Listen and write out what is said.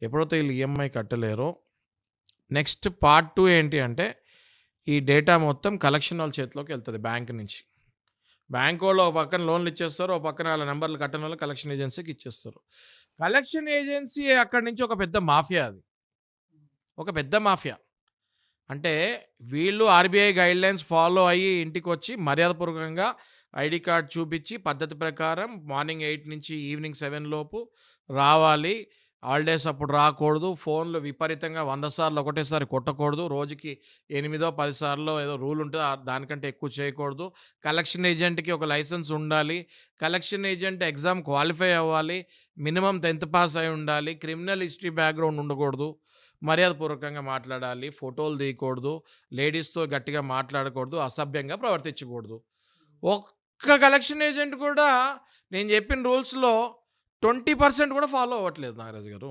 ఎప్పుడైతే వీళ్ళు EMI కట్టలేరో next part 2 ఏంటి అంటే, ఈ డేటా మొత్తం కలెక్షన్ వాళ్ళ చేతిలోకి వెళ్తది బ్యాంక్ నుంచి. బ్యాంకోళ్ళు ఓ పక్కన లోన్లు ఇచ్చేస్తారు. ఓ పక్కన ఆళ్ళ నంబర్లు కట్టనోళ్ళు కలెక్షన్ ఏజెన్సీకి ఇచ్చేస్తారు. కలెక్షన్ ఏజెన్సీ అక్కడి నుంచి ఒక పెద్ద మాఫియా అది. ఒక పెద్ద మాఫియా. అంటే వీళ్ళు ఆర్‌బీఐ గైడ్‌లైన్స్ ఫాలో అయ్యి ఇంటికొచ్చి మర్యాదపూర్వకంగా ఐడీ కార్డ్ చూపిచ్చి పద్ధతి ప్రకారం మార్నింగ్ 8 నుంచి ఈవినింగ్ 7 లోపు రావాలి. హాలిడేస్ అప్పుడు రాకూడదు. ఫోన్‌లు విపరీతంగా 100 సార్లు ఒకటేసారి కొట్టకూడదు. రోజుకి 8, 10 సార్లో ఏదో రూల్ ఉంటది. దానికంటే ఎక్కువ చేయకూడదు. కలెక్షన్ ఏజెంట్‌కి ఒక లైసెన్స్ ఉండాలి. కలెక్షన్ ఏజెంట్ ఎగ్జామ్ క్వాలిఫై అవ్వాలి. మినిమమ్ 10థ్ పాస్ అయి ఉండాలి. క్రిమినల్ హిస్టరీ బ్యాక్‌గ్రౌండ్ ఉండకూడదు. మర్యాదపూర్వకంగా మాట్లాడాలి. ఫోటోలు తీయకూడదు. లేడీస్‌తో గట్టిగా మాట్లాడకూడదు. అసభ్యంగా ప్రవర్తించకూడదు. ఒక్క కలెక్షన్ ఏజెంట్ కూడా నేను చెప్పిన రూల్స్‌లో 20% కూడా ఫాలో అవ్వట్లేదు నాగరాజు గారు.